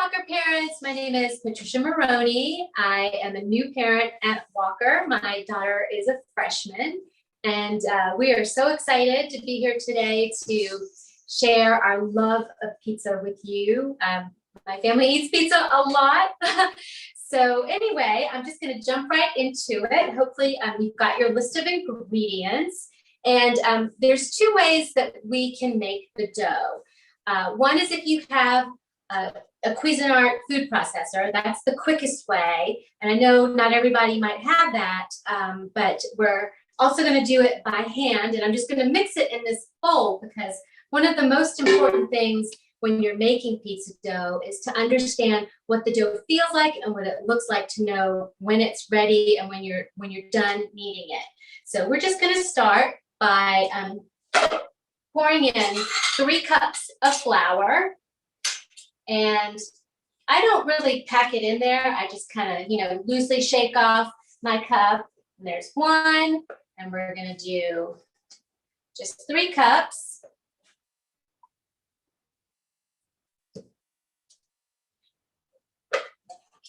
Walker parents. My name is Patricia Maroney. I am a new parent at Walker. My daughter is a freshman, and we are so excited to be here today to share our love of pizza with you. My family eats pizza a lot. So anyway, I'm just going to jump right into it. Hopefully you've got your list of ingredients. And there's two ways that we can make the dough. One is if you have a Cuisinart food processor. That's the quickest way. And I know not everybody might have that, but we're also going to do it by hand. And I'm just going to mix it in this bowl because one of the most important things when you're making pizza dough is to understand what the dough feels like and what it looks like to know when it's ready and when you're done kneading it. So we're just going to start by pouring in 3 cups of flour. And I don't really pack it in there. I just kind of, loosely shake off my cup. And there's 1, and we're going to do just 3 cups.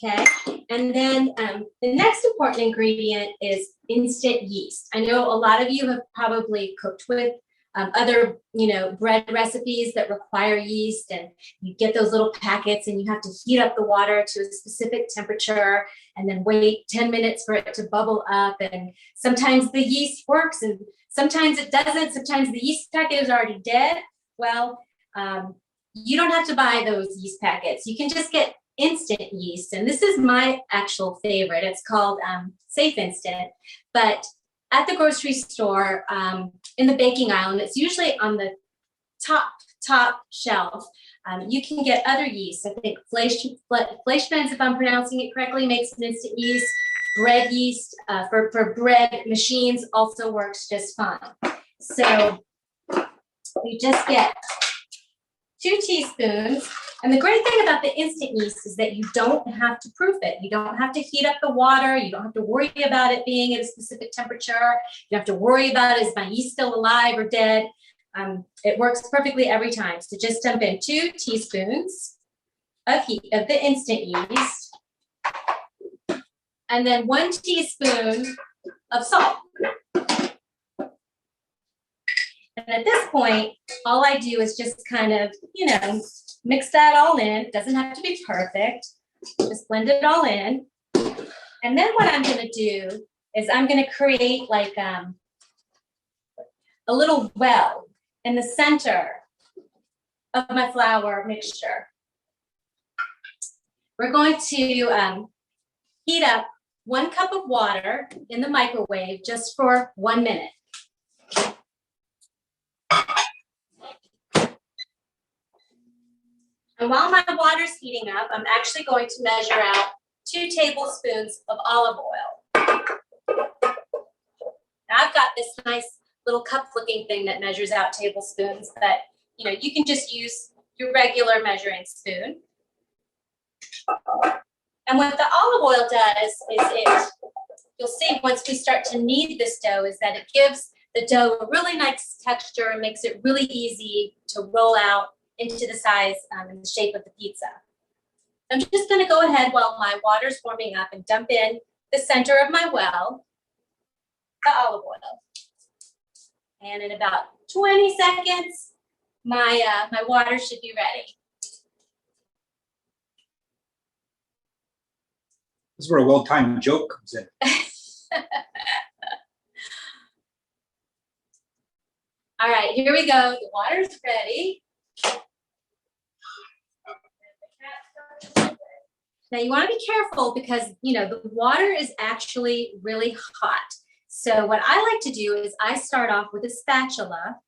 Okay, and then the next important ingredient is instant yeast. I know a lot of you have probably cooked with other, bread recipes that require yeast, and you get those little packets and you have to heat up the water to a specific temperature and then wait 10 minutes for it to bubble up. And sometimes the yeast works and sometimes it doesn't. Sometimes the yeast packet is already dead. Well, you don't have to buy those yeast packets. You can just get instant yeast. And this is my actual favorite. It's called Safe Instant. But at the grocery store, in the baking aisle, and it's usually on the top shelf, you can get other yeast. I think Fleischmann's, if I'm pronouncing it correctly, makes an instant yeast. Bread yeast for bread machines also works just fine. So you just get 2 teaspoons. And the great thing about the instant yeast is that you don't have to proof it. You don't have to heat up the water. You don't have to worry about it being at a specific temperature. You don't have to worry about, is my yeast still alive or dead? It works perfectly every time. So just dump in 2 teaspoons of the instant yeast, and then 1 teaspoon of salt. And at this point, all I do is just kind of, mix that all in. It doesn't have to be perfect. Just blend it all in. And then what I'm going to do is I'm going to create like a little well in the center of my flour mixture. We're going to heat up 1 cup of water in the microwave just for 1 minute. And while my water's heating up, I'm actually going to measure out 2 tablespoons of olive oil. Now I've got this nice little cup-looking thing that measures out tablespoons, but you can just use your regular measuring spoon. And what the olive oil does is you'll see once we start to knead this dough, is that it gives the dough a really nice texture and makes it really easy to roll out into the size and the shape of the pizza. I'm just going to go ahead while my water's warming up and dump in the center of my well, the olive oil. And in about 20 seconds, my water should be ready. This is where a well-timed joke comes in. All right, here we go. The water's ready. Now you want to be careful because, the water is actually really hot. So what I like to do is I start off with a spatula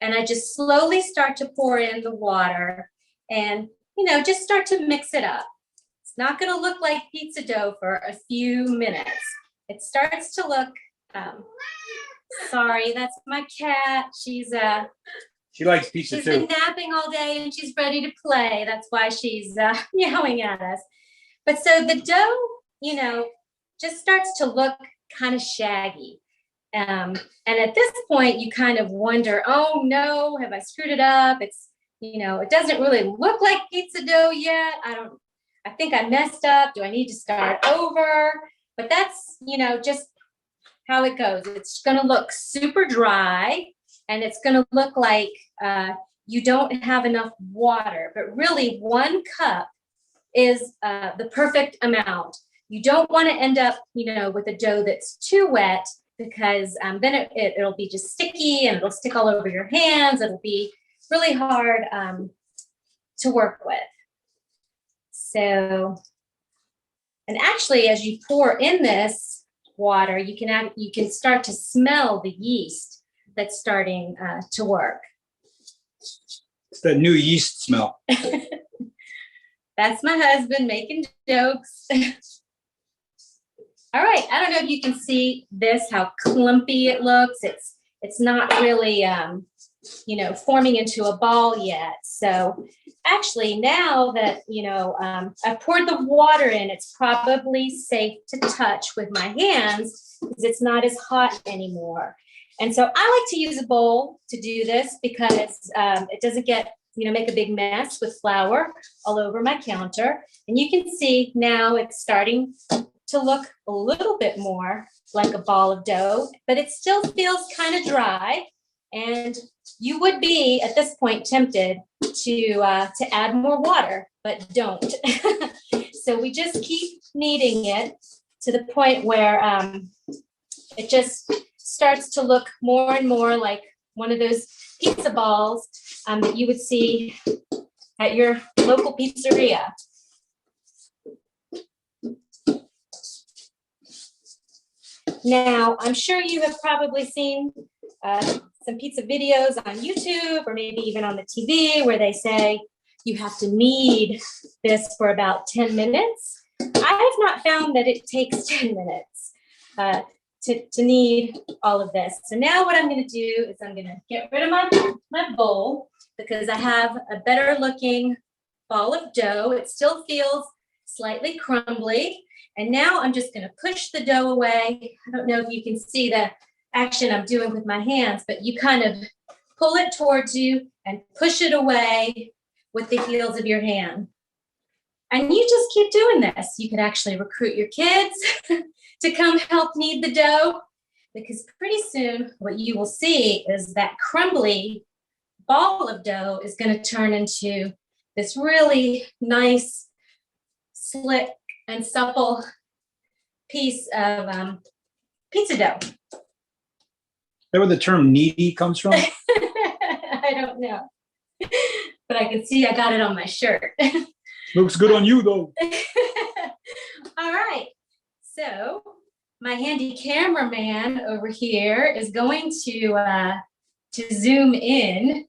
and I just slowly start to pour in the water and, just start to mix it up. It's not going to look like pizza dough for a few minutes. It starts to look, sorry, that's my cat. She likes pizza too. She's been napping all day and she's ready to play. That's why she's yelling at us. But so the dough, just starts to look kind of shaggy. And at this point, you kind of wonder, oh no, have I screwed it up? It's, it doesn't really look like pizza dough yet. I think I messed up. Do I need to start over? But that's, just how it goes. It's going to look super dry, and it's going to look like you don't have enough water, but really 1 cup is the perfect amount. You don't want to end up, with a dough that's too wet, because then it'll be just sticky and it'll stick all over your hands. It'll be really hard to work with. So, and actually, as you pour in this water, you can start to smell the yeast that's starting to work. It's that new yeast smell. That's my husband making jokes. All right, I don't know if you can see this, how clumpy it looks. It's not really, forming into a ball yet. So actually now that, I've poured the water in, it's probably safe to touch with my hands because it's not as hot anymore. And so I like to use a bowl to do this because it doesn't make a big mess with flour all over my counter. And you can see now it's starting to look a little bit more like a ball of dough, but it still feels kind of dry. And you would be at this point tempted to add more water, but don't. So we just keep kneading it to the point where it just starts to look more and more like one of those pizza balls that you would see at your local pizzeria. Now, I'm sure you have probably seen some pizza videos on YouTube or maybe even on the TV where they say you have to knead this for about 10 minutes. I have not found that it takes 10 minutes to knead all of this. So now what I'm going to do is I'm going to get rid of my bowl because I have a better looking ball of dough. It still feels slightly crumbly. And now I'm just going to push the dough away. I don't know if you can see the action I'm doing with my hands, but you kind of pull it towards you and push it away with the heels of your hand. And you just keep doing this. You could actually recruit your kids to come help knead the dough, because pretty soon what you will see is that crumbly ball of dough is going to turn into this really nice, slick, and supple piece of pizza dough. Is that where the term needy comes from? I don't know, but I can see I got it on my shirt. Looks good on you, though. All right. So my handy cameraman over here is going to zoom in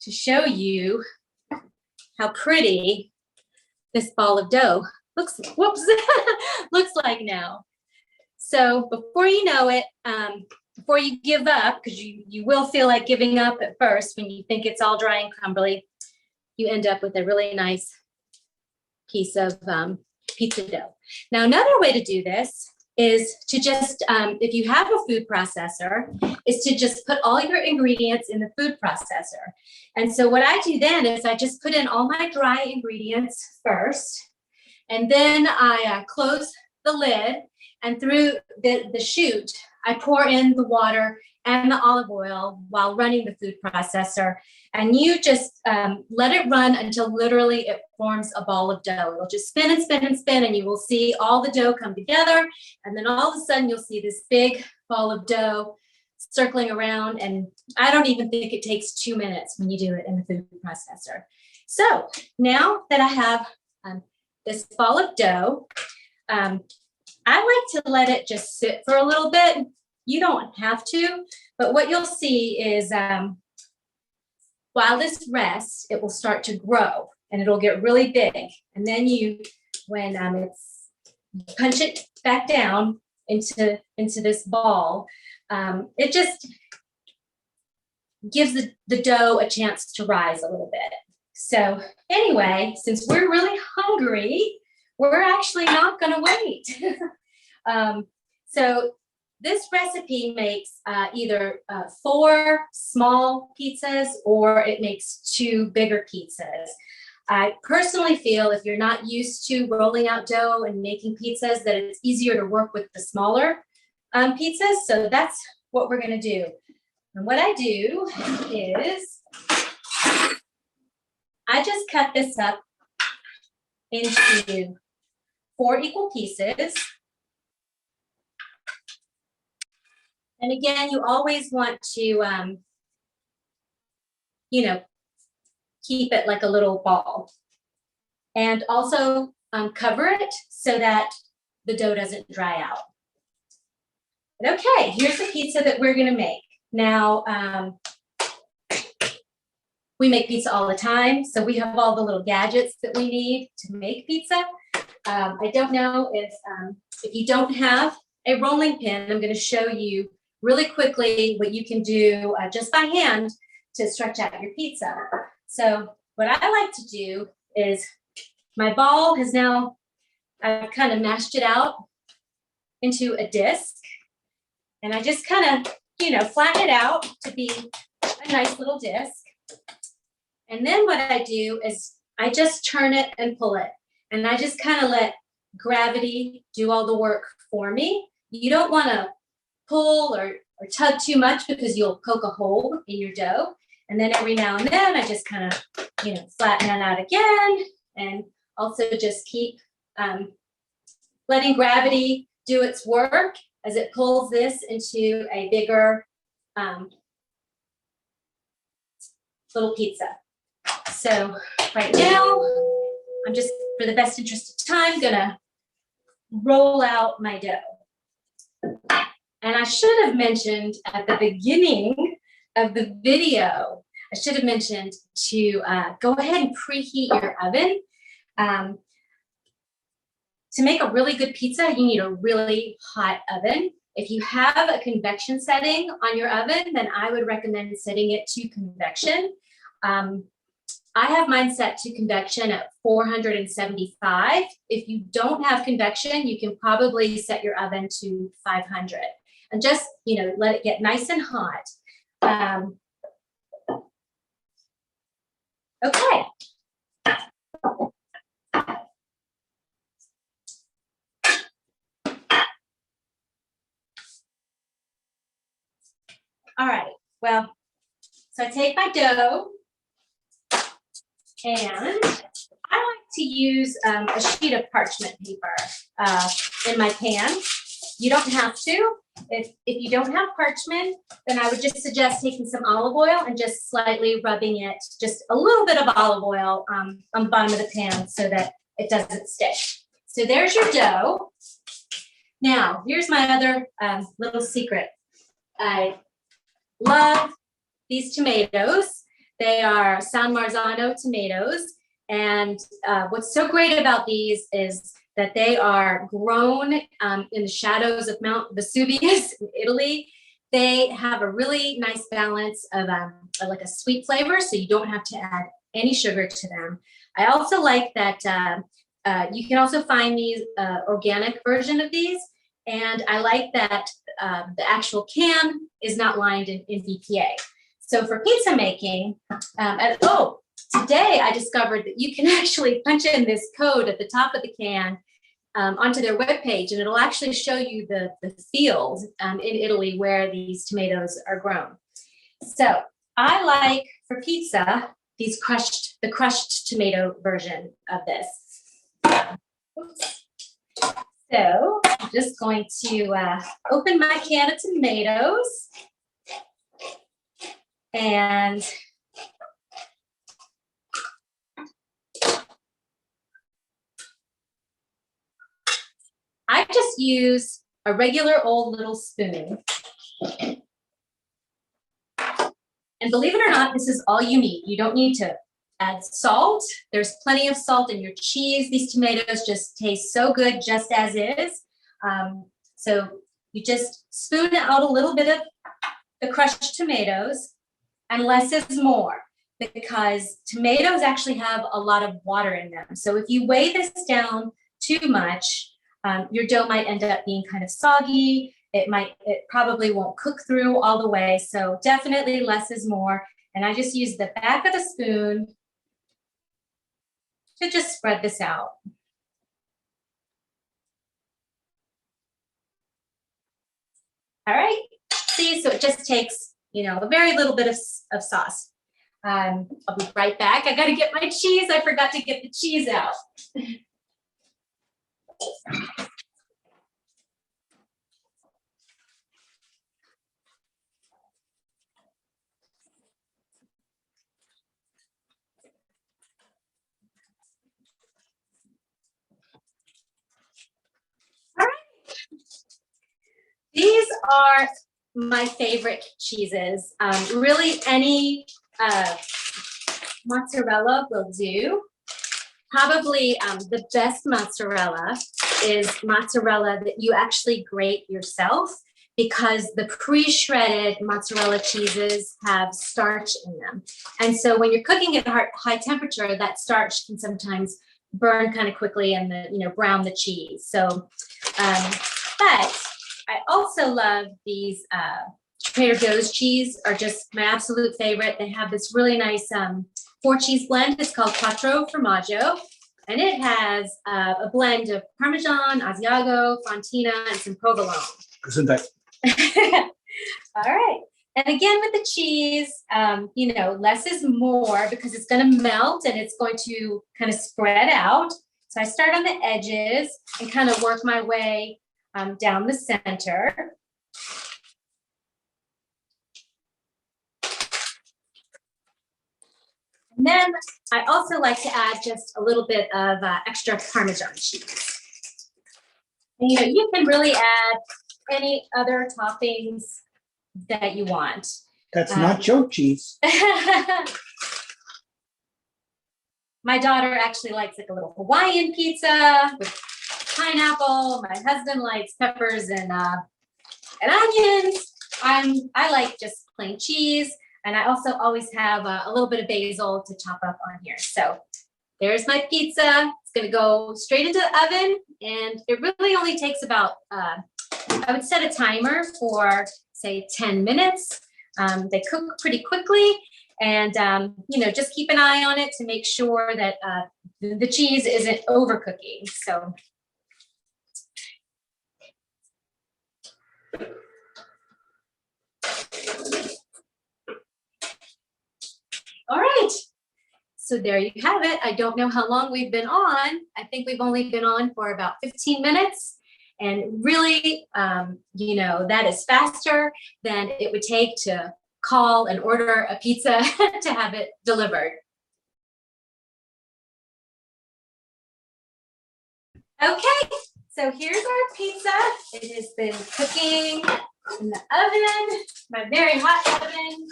to show you how pretty this ball of dough looks like now. So before you know it, before you give up, because you will feel like giving up at first when you think it's all dry and crumbly, you end up with a really nice piece of pizza dough. Now, another way to do this is to just, if you have a food processor, is to just put all your ingredients in the food processor. And so what I do then is I just put in all my dry ingredients first, and then I close the lid, and through the chute, I pour in the water and the olive oil while running the food processor. And you just let it run until literally it forms a ball of dough. It'll just spin and spin and spin, and you will see all the dough come together. And then all of a sudden, you'll see this big ball of dough circling around. And I don't even think it takes 2 minutes when you do it in the food processor. So now that I have this ball of dough, I like to let it just sit for a little bit. You don't have to, but what you'll see is while this rests, it will start to grow and it'll get really big. And then when you punch it back down into this ball, it just gives the dough a chance to rise a little bit. So anyway, since we're really hungry, we're actually not going to wait. So this recipe makes either 4 small pizzas or it makes 2 bigger pizzas. I personally feel if you're not used to rolling out dough and making pizzas, that it's easier to work with the smaller pizzas. So that's what we're gonna do. And what I do is I just cut this up into 4 equal pieces. And again, you always want to, you know, keep it like a little ball. And also cover it so that the dough doesn't dry out. But okay, here's the pizza that we're gonna make. Now, we make pizza all the time, so we have all the little gadgets that we need to make pizza. I don't know if you don't have a rolling pin, I'm gonna show you really quickly what you can do just by hand to stretch out your pizza. So what I like to do is my ball has now, I've kind of mashed it out into a disc, and I just kind of, you know, flatten it out to be a nice little disc. And then what I do is I just turn it and pull it, and I just kind of let gravity do all the work for me. You don't want to pull or tug too much because you'll poke a hole in your dough. And then every now and then I just kind of, you know, flatten it out again, and also just keep letting gravity do its work as it pulls this into a bigger little pizza. So right now, I'm just, for the best interest of time, gonna roll out my dough. And I should have mentioned at the beginning of the video, I should have mentioned to go ahead and preheat your oven. To make a really good pizza, you need a really hot oven. If you have a convection setting on your oven, then I would recommend setting it to convection. I have mine set to convection at 475. If you don't have convection, you can probably set your oven to 500 and just, you know, let it get nice and hot. Okay. All right, well, so I take my dough, and I like to use a sheet of parchment paper in my pan. You don't have to. If you don't have parchment, then I would just suggest taking some olive oil and just slightly rubbing it, just a little bit of olive oil on the bottom of the pan so that it doesn't stick. So there's your dough. Now, here's my other little secret. I love these tomatoes. They are San Marzano tomatoes. And what's so great about these is that they are grown in the shadows of Mount Vesuvius in Italy. They have a really nice balance of like a sweet flavor, so you don't have to add any sugar to them. I also like that you can also find these organic version of these. And I like that the actual can is not lined in BPA. So for pizza making, today I discovered that you can actually punch in this code at the top of the can onto their webpage, and it'll actually show you the field in Italy where these tomatoes are grown. So I like for pizza the crushed tomato version of this. Oops. So I'm just going to open my can of tomatoes, and I just use a regular old little spoon. And believe it or not, this is all you need. You don't need to add salt. There's plenty of salt in your cheese. These tomatoes just taste so good just as is. So you just spoon out a little bit of the crushed tomatoes, and less is more, because tomatoes actually have a lot of water in them. So if you weigh this down too much, your dough might end up being kind of soggy. It probably won't cook through all the way. So definitely less is more. And I just use the back of the spoon to just spread this out. All right, see, so it just takes, a very little bit of sauce. I'll be right back. I gotta get my cheese. I forgot to get the cheese out. All right. These are my favorite cheeses. Really, any mozzarella will do. Probably the best mozzarella is mozzarella that you actually grate yourself, because the pre-shredded mozzarella cheeses have starch in them. And so when you're cooking at high temperature, that starch can sometimes burn kind of quickly and brown the cheese. So, but I also love these Trader Joe's cheese, are just my absolute favorite. They have this really nice 4-cheese blend. It's called Quattro Formaggio, and it has a blend of Parmesan, Asiago, Fontina, and some provolone. Gesundheit. All right. And again, with the cheese, less is more, because it's going to melt and it's going to kind of spread out. So I start on the edges and kind of work my way down the center. And then I also like to add just a little bit of extra Parmesan cheese. And, you can really add any other toppings that you want. That's not joke cheese. My daughter actually likes like a little Hawaiian pizza with pineapple. My husband likes peppers and onions. I like just plain cheese. And I also always have a little bit of basil to chop up on here. So there's my pizza. It's going to go straight into the oven. And it really only takes about, I would set a timer for, say, 10 minutes. They cook pretty quickly. And, just keep an eye on it to make sure that the cheese isn't overcooking. So. All right, so there you have it. I don't know how long we've been on. I think we've only been on for about 15 minutes. And really, that is faster than it would take to call and order a pizza to have it delivered. Okay, so here's our pizza. It has been cooking in the oven, my very hot oven.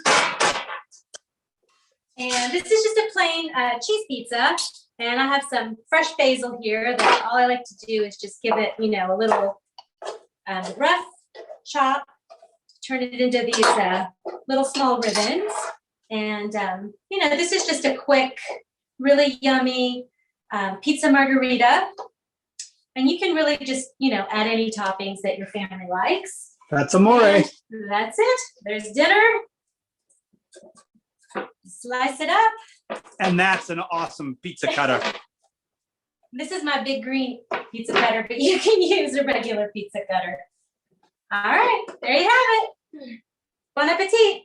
And this is just a plain cheese pizza. And I have some fresh basil here that all I like to do is just give it, a little rough chop, turn it into these little small ribbons. And, this is just a quick, really yummy pizza margherita. And you can really just, add any toppings that your family likes. That's amore. And that's it. There's dinner. Slice it up. And that's an awesome pizza cutter. This is my big green pizza cutter, but you can use a regular pizza cutter. All right, there you have it. Bon appetit.